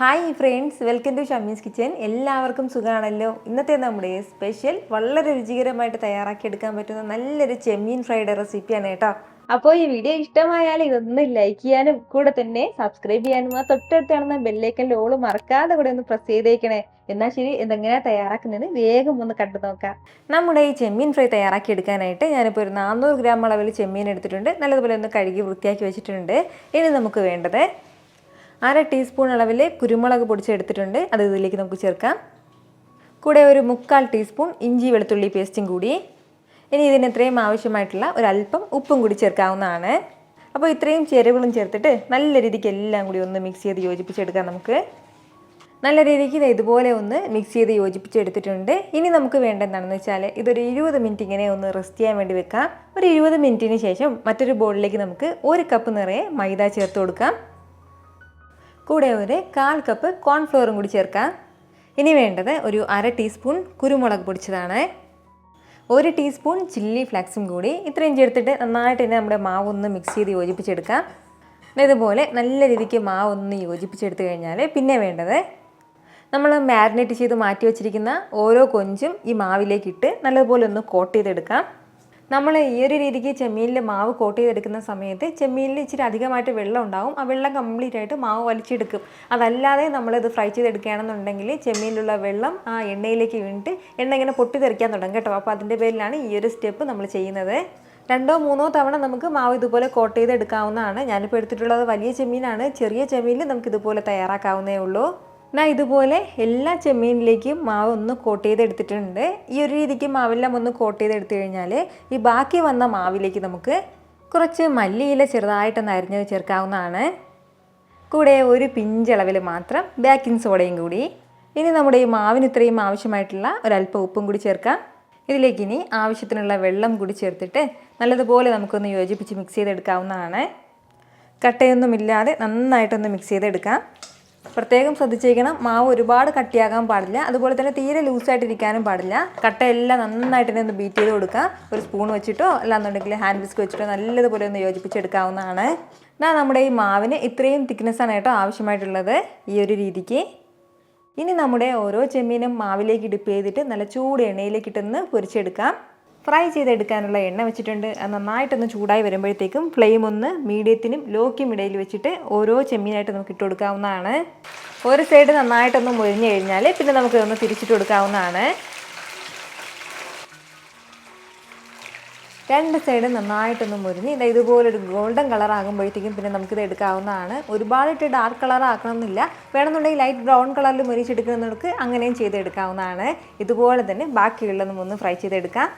Hi friends, welcome to Shammi's kitchen. എല്ലാവർക്കും സുഖമാണല്ലോ. ഇന്നത്തെ നമ്മുടെ സ്പെഷ്യൽ വളരെ രുചികരമായിട്ട് തയ്യാറാക്കിയെടുക്കാൻ പറ്റുന്ന നല്ലൊരു ചെമ്മീൻ ഫ്രൈഡ് റെസിപ്പിയാണ് കേട്ടോ. അപ്പോൾ ഈ വീഡിയോ ഇഷ്ടമായാൽ ഇതൊന്ന് ലൈക്ക് ചെയ്യാനും കൂടെ തന്നെ സബ്സ്ക്രൈബ് ചെയ്യാനും ആ തൊട്ടടുത്ത് കാണുന്ന ബെല്ലൈക്കൻ്റെ ഓള് മറക്കാതെ കൂടെ ഒന്ന് പ്രസ് ചെയ്തേക്കണേ. എന്നാൽ ശരി, ഇതെങ്ങനെയാണ് തയ്യാറാക്കുന്നത് വേഗം ഒന്ന് കണ്ടു നോക്കാം. നമ്മുടെ ഈ ചെമ്മീൻ ഫ്രൈ തയ്യാറാക്കി എടുക്കാനായിട്ട് ഞാനിപ്പോൾ ഒരു 400 ഗ്രാം അളവിൽ ചെമ്മീൻ എടുത്തിട്ടുണ്ട്. നല്ലതുപോലെ ഒന്ന് കഴുകി വൃത്തിയാക്കി വെച്ചിട്ടുണ്ട്. ഇനി നമുക്ക് വേണ്ടത് 1/2 ടീസ്പൂൺ അളവിൽ കുരുമുളക് പൊടിച്ചെടുത്തിട്ടുണ്ട്. അത് ഇതിലേക്ക് നമുക്ക് ചേർക്കാം. കൂടെ ഒരു 1/4 ടീസ്പൂൺ ഇഞ്ചി വെളുത്തുള്ളി പേസ്റ്റും കൂടി. ഇനി ഇതിന് ഇത്രയും ആവശ്യമായിട്ടുള്ള ഒരല്പം ഉപ്പും കൂടി ചേർക്കാവുന്നതാണ്. അപ്പോൾ ഇത്രയും ചേരുവകളും ചേർത്തിട്ട് നല്ല രീതിക്ക് എല്ലാം കൂടി ഒന്ന് മിക്സ് ചെയ്ത് യോജിപ്പിച്ചെടുക്കാം. നമുക്ക് നല്ല രീതിക്ക് ഇതുപോലെ ഒന്ന് മിക്സ് ചെയ്ത് യോജിപ്പിച്ചെടുത്തിട്ടുണ്ട്. ഇനി നമുക്ക് വേണ്ട എന്താണെന്ന് വെച്ചാൽ ഇതൊരു 20 മിനിറ്റ് ഇങ്ങനെ ഒന്ന് റെസ്റ്റ് ചെയ്യാൻ വേണ്ടി വെക്കാം. ഒരു 20 മിനിറ്റിന് ശേഷം മറ്റൊരു ബൗളിലേക്ക് നമുക്ക് 1 കപ്പ് നിറയെ മൈദ ചേർത്ത് കൊടുക്കാം. കൂടെ ഒരു 1/4 കപ്പ് കോൺഫ്ലോറും കൂടി ചേർക്കാം. ഇനി വേണ്ടത് ഒരു 1/2 ടീസ്പൂൺ കുരുമുളക് പൊടിച്ചതാണ്, 1 ടീസ്പൂൺ ചില്ലി ഫ്ലേക്സും കൂടി. ഇത്രയും ചേർത്തിട്ട് നന്നായിട്ട് തന്നെ നമ്മുടെ മാവ് ഒന്ന് മിക്സ് ചെയ്ത് യോജിപ്പിച്ചെടുക്കാം. ഇതുപോലെ നല്ല രീതിക്ക് മാവ് ഒന്ന് യോജിപ്പിച്ചെടുത്ത് കഴിഞ്ഞാൽ പിന്നെ വേണ്ടത് നമ്മൾ മാരിനേറ്റ് ചെയ്ത് മാറ്റി വെച്ചിരിക്കുന്ന ഓരോ കൊഞ്ചും ഈ മാവിലേക്കിട്ട് നല്ലതുപോലെ ഒന്ന് കോട്ട് ചെയ്തെടുക്കാം. നമ്മൾ ഈ ഒരു രീതിക്ക് ചെമ്മീനിൽ മാവ് കോട്ട് ചെയ്തെടുക്കുന്ന സമയത്ത് ചെമ്മീനിൽ ഇച്ചിരി അധികമായിട്ട് വെള്ളം ഉണ്ടാവും. ആ വെള്ളം കംപ്ലീറ്റ് ആയിട്ട് മാവ് വലിച്ചെടുക്കും. അതല്ലാതെ നമ്മളിത് ഫ്രൈ ചെയ്തെടുക്കുകയാണെന്നുണ്ടെങ്കിൽ ചെമ്മീനിലുള്ള വെള്ളം ആ എണ്ണയിലേക്ക് വീണിട്ട് എണ്ണ ഇങ്ങനെ പൊട്ടിത്തെറിക്കാൻ തുടങ്ങും കേട്ടോ. അപ്പോൾ അതിൻ്റെ പേരിലാണ് ഈ ഒരു സ്റ്റെപ്പ് നമ്മൾ ചെയ്യുന്നത്. 2-3 തവണ നമുക്ക് മാവ് ഇതുപോലെ കോട്ട് ചെയ്തെടുക്കാവുന്നതാണ്. ഞാനിപ്പോൾ എടുത്തിട്ടുള്ളത് വലിയ ചെമ്മീനാണ്. ചെറിയ ചെമ്മീനിൽ നമുക്കിതുപോലെ തയ്യാറാക്കാവുന്നേ ഉള്ളൂ. എന്നാൽ ഇതുപോലെ എല്ലാ ചെമ്മീനിലേക്കും മാവ് ഒന്ന് കോട്ട് ചെയ്തെടുത്തിട്ടുണ്ട്. ഈ ഒരു രീതിക്ക് മാവെല്ലാം ഒന്ന് കോട്ട് ചെയ്തെടുത്തു കഴിഞ്ഞാൽ ഈ ബാക്കി വന്ന മാവിലേക്ക് നമുക്ക് കുറച്ച് മല്ലിയില ചെറുതായിട്ടൊന്ന് അരിഞ്ഞത് ചേർക്കാവുന്നതാണ്. കൂടെ ഒരു പിഞ്ചളവിൽ മാത്രം ബേക്കിംഗ് സോഡയും കൂടി. ഇനി നമ്മുടെ ഈ മാവിന് ഇത്രയും ആവശ്യമായിട്ടുള്ള ഒരല്പം ഉപ്പും കൂടി ചേർക്കാം. ഇതിലേക്ക് ഇനി ആവശ്യത്തിനുള്ള വെള്ളം കൂടി ചേർത്തിട്ട് നല്ലതുപോലെ നമുക്കൊന്ന് യോജിപ്പിച്ച് മിക്സ് ചെയ്തെടുക്കാവുന്നതാണ്. കട്ടയൊന്നുമില്ലാതെ നന്നായിട്ടൊന്ന് മിക്സ് ചെയ്തെടുക്കാം. പ്രത്യേകം ശ്രദ്ധിച്ചേക്കണം, മാവ് ഒരുപാട് കട്ടിയാകാൻ പാടില്ല, അതുപോലെ തന്നെ തീരെ ലൂസായിട്ടിരിക്കാനും പാടില്ല. കട്ടയെല്ലാം നന്നായിട്ട് തന്നെ ഒന്ന് ബീറ്റ് ചെയ്ത് കൊടുക്കുക. ഒരു സ്പൂൺ വെച്ചിട്ടോ അല്ലാന്നുണ്ടെങ്കിൽ ഹാൻഡ് വിസ്ക് വെച്ചിട്ടോ നല്ലതുപോലെ ഒന്ന് യോജിപ്പിച്ചെടുക്കാവുന്നതാണ്. എന്നാൽ നമ്മുടെ ഈ മാവിന് ഇത്രയും തിക്നെസ്സാണ് കേട്ടോ ആവശ്യമായിട്ടുള്ളത്, ഈ ഒരു രീതിക്ക്. ഇനി നമ്മുടെ ഓരോ ചെമ്മീനും മാവിലേക്ക് ഡിപ്പ് ചെയ്തിട്ട് നല്ല ചൂട് എണ്ണയിലേക്കിട്ടൊന്ന് പൊരിച്ചെടുക്കാം. ഫ്രൈ ചെയ്തെടുക്കാനുള്ള എണ്ണ വെച്ചിട്ടുണ്ട്. അത് നന്നായിട്ടൊന്ന് ചൂടായി വരുമ്പോഴത്തേക്കും ഫ്ലെയിം ഒന്ന് മീഡിയത്തിനും ലോക്കും ഇടയിൽ വെച്ചിട്ട് ഓരോ ചെമ്മീനായിട്ട് നമുക്ക് ഇട്ട് കൊടുക്കാവുന്നതാണ്. ഒരു സൈഡ് നന്നായിട്ടൊന്ന് മുരിഞ്ഞു കഴിഞ്ഞാൽ പിന്നെ നമുക്കിതൊന്ന് തിരിച്ചിട്ട് കൊടുക്കാവുന്നതാണ്. 2 സൈഡ് നന്നായിട്ടൊന്ന് മുരിഞ്ഞ് ഇതുപോലൊരു ഗോൾഡൻ കളർ ആകുമ്പോഴത്തേക്കും പിന്നെ നമുക്കിത് എടുക്കാവുന്നതാണ്. ഒരുപാടിട്ട് ഡാർക്ക് കളർ ആക്കണമെന്നില്ല, വേണമെന്നുണ്ടെങ്കിൽ ലൈറ്റ് ബ്രൗൺ കളറിൽ മുരിച്ചെടുക്കുന്നവർക്ക് അങ്ങനെയും ചെയ്തെടുക്കാവുന്നതാണ്. ഇതുപോലെ തന്നെ ബാക്കിയുള്ളതും ഒന്ന് ഫ്രൈ ചെയ്തെടുക്കാം.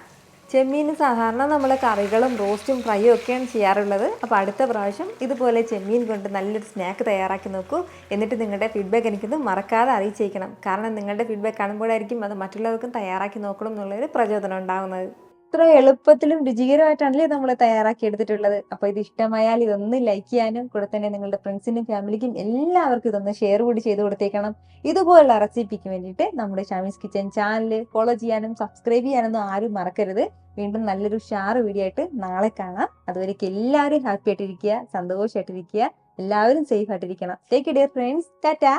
ചെമ്മീൻ സാധാരണ നമ്മൾ കറികളും റോസ്റ്റും ഫ്രൈയും ഒക്കെയാണ് ചെയ്യാറുള്ളത്. അപ്പോൾ അടുത്ത പ്രാവശ്യം ഇതുപോലെ ചെമ്മീൻ കൊണ്ട് നല്ലൊരു സ്നാക്ക് തയ്യാറാക്കി നോക്കൂ. എന്നിട്ട് നിങ്ങളുടെ ഫീഡ്ബാക്ക് എനിക്കൊന്ന് മറക്കാതെ അറിയിച്ചേക്കണം. കാരണം നിങ്ങളുടെ ഫീഡ്ബാക്ക് കാണുമ്പോഴായിരിക്കും അത് മറ്റുള്ളവർക്കും തയ്യാറാക്കി നോക്കണം എന്നുള്ളൊരു പ്രചോദനം ഉണ്ടാകുന്നത്. ഇത്ര എളുപ്പത്തിലും രുചികരമായിട്ടാണല്ലേ നമ്മൾ തയ്യാറാക്കി എടുത്തിട്ടുള്ളത്. അപ്പോൾ ഇത് ഇഷ്ടമായാൽ ഇതൊന്ന് ലൈക്ക് ചെയ്യാനും കൂടെ തന്നെ നിങ്ങളുടെ ഫ്രണ്ട്സിനും ഫാമിലിക്കും എല്ലാവർക്കും ഇതൊന്ന് ഷെയർ കൂടി ചെയ്ത് കൊടുത്തേക്കണം. ഇതുപോലുള്ള റെസിപ്പിക്ക് വേണ്ടിയിട്ട് നമ്മുടെ ഷമീസ് കിച്ചൻ ചാനൽ ഫോളോ ചെയ്യാനും സബ്സ്ക്രൈബ് ചെയ്യാനൊന്നും ആരും മറക്കരുത്. വീണ്ടും നല്ലൊരു ഷാർ വീഡിയോ ആയിട്ട് നാളെ കാണാം. അതുവരേക്കും എല്ലാവരും ഹാപ്പി ആയിട്ടിരിക്കുക, സന്തോഷമായിട്ടിരിക്കുക, എല്ലാവരും സേഫ് ആയിട്ടിരിക്കണം. Take care friends. ടാറ്റാ.